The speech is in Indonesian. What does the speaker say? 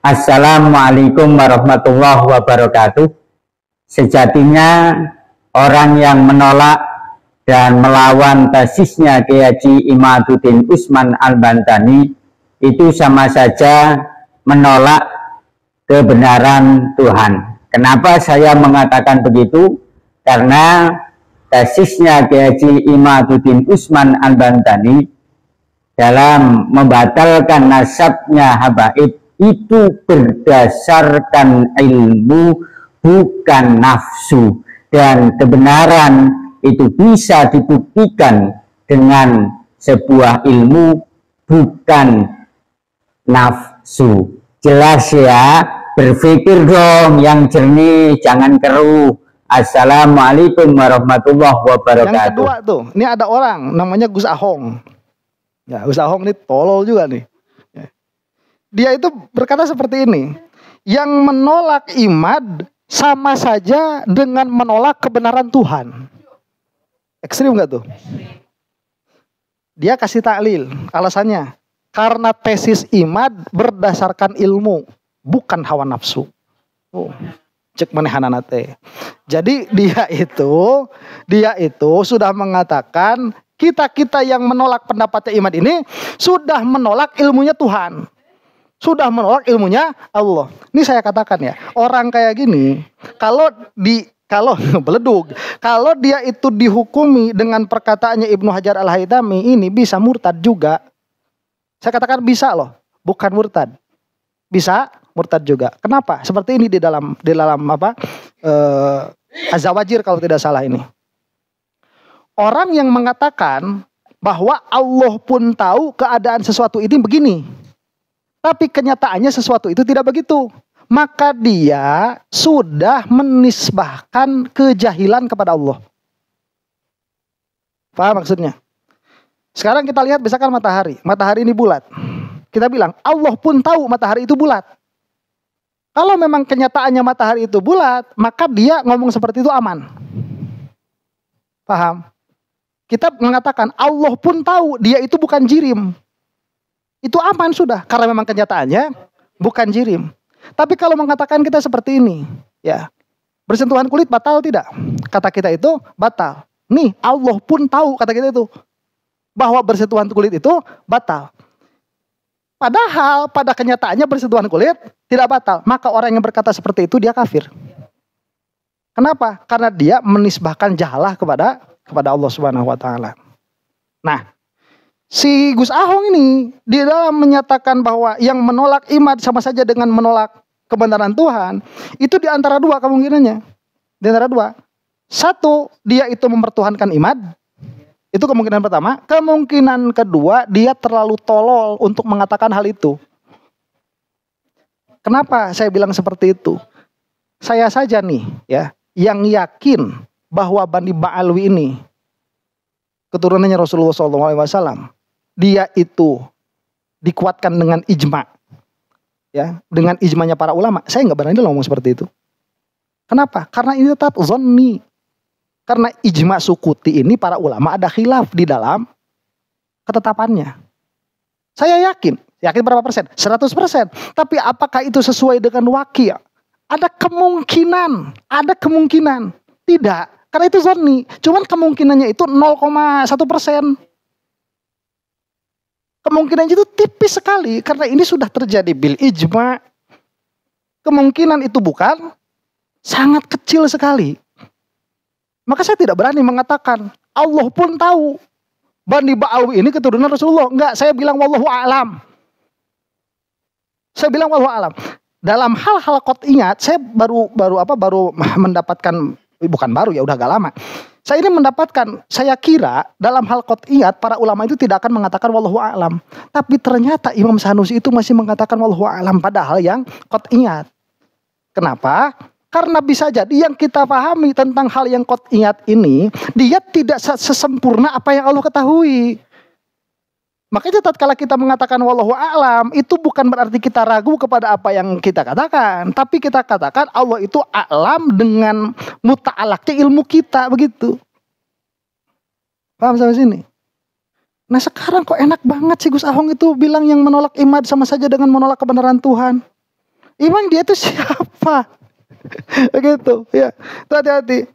Assalamualaikum warahmatullahi wabarakatuh. Sejatinya orang yang menolak dan melawan tesisnya Kiai Haji Imaduddin Usman Al-Bantani itu sama saja menolak kebenaran Tuhan. Kenapa saya mengatakan begitu? Karena tesisnya Kiai Haji Imaduddin Usman Al-Bantani dalam membatalkan nasabnya habaib itu berdasarkan ilmu, bukan nafsu, dan kebenaran itu bisa dibuktikan dengan sebuah ilmu, bukan nafsu. Jelas ya, berpikir dong yang jernih, jangan keruh. Assalamualaikum warahmatullahi wabarakatuh. Yang kedua tuh, ini ada orang namanya Gus Ahong. Ya, Gus Ahong ini tolol juga nih. Dia itu berkata seperti ini, yang menolak imad sama saja dengan menolak kebenaran Tuhan. Ekstrim gak tuh? Dia kasih taklil, alasannya karena tesis imad berdasarkan ilmu, bukan hawa nafsu. Cek manehanana teh. Jadi dia itu sudah mengatakan kita yang menolak pendapatnya imad ini sudah menolak ilmunya Tuhan. Sudah menolak ilmunya Allah. Ini saya katakan ya, orang kayak gini, kalau beledug, kalau dia itu dihukumi dengan perkataannya Ibnu Hajar Al-Haytami ini bisa murtad juga. Saya katakan bisa loh, bukan murtad. Bisa murtad juga. Kenapa? Seperti ini di dalam apa? Az-Zawajir kalau tidak salah ini. Orang yang mengatakan bahwa Allah pun tahu keadaan sesuatu ini begini. Tapi kenyataannya sesuatu itu tidak begitu. Maka dia sudah menisbahkan kejahilan kepada Allah. Paham maksudnya? Sekarang kita lihat misalkan matahari. Matahari ini bulat. Kita bilang Allah pun tahu matahari itu bulat. Kalau memang kenyataannya matahari itu bulat, maka dia ngomong seperti itu aman. Paham? Kita mengatakan Allah pun tahu dia itu bukan jirim. Itu aman sudah, karena memang kenyataannya bukan jirim. Tapi kalau mengatakan kita seperti ini, ya, bersentuhan kulit batal tidak? Kata kita itu batal. Nih, Allah pun tahu kata kita itu bahwa bersentuhan kulit itu batal. Padahal pada kenyataannya bersentuhan kulit tidak batal. Maka orang yang berkata seperti itu dia kafir. Kenapa? Karena dia menisbahkan jahalah kepada Allah Subhanahu wa taala. Nah, si Gus Ahong ini di dalam menyatakan bahwa yang menolak imad sama saja dengan menolak kebenaran Tuhan, itu di antara dua kemungkinannya. Di antara dua. Satu, dia itu mempertuhankan imad. Itu kemungkinan pertama. Kemungkinan kedua, dia terlalu tolol untuk mengatakan hal itu. Kenapa saya bilang seperti itu? Saya saja nih ya, yang yakin bahwa Bani Ba'alwi ini keturunannya Rasulullah SAW. Dia itu dikuatkan dengan ijma, ya, dengan ijmanya para ulama. Saya nggak berani ngomong seperti itu. Kenapa? Karena ini tetap zonni. Karena ijma sukuti ini para ulama ada khilaf di dalam ketetapannya. Saya yakin berapa persen? 100%. Tapi apakah itu sesuai dengan waqi'? Ada kemungkinan. Tidak, karena itu zonni. Cuman kemungkinannya itu 0,1%. Kemungkinan itu tipis sekali karena ini sudah terjadi bil ijma. Kemungkinan itu bukan, sangat kecil sekali. Maka saya tidak berani mengatakan Allah pun tahu Bani Ba'alwi ini keturunan Rasulullah. Enggak, saya bilang wallahu a'lam. Dalam hal-hal qat'iyat saya baru mendapatkan, bukan baru ya, udah agak lama. Saya ini mendapatkan, saya kira dalam hal qat'iyat para ulama itu tidak akan mengatakan wallahu a'lam. Tapi ternyata Imam Sanusi itu masih mengatakan wallahu a'lam padahal yang qat'iyat. Kenapa? Karena bisa jadi yang kita pahami tentang hal yang qat'iyat ini, dia tidak sesempurna apa yang Allah ketahui. Makanya tatkala kita mengatakan wallahu a'lam, itu bukan berarti kita ragu kepada apa yang kita katakan, tapi kita katakan Allah itu a'lam dengan muta'alaknya ilmu kita, begitu. Paham sampai sini? Nah sekarang kok enak banget sih Gus Ahong itu bilang yang menolak imad sama saja dengan menolak kebenaran Tuhan. Emang dia tuh siapa? Begitu ya. Itu hati-hati.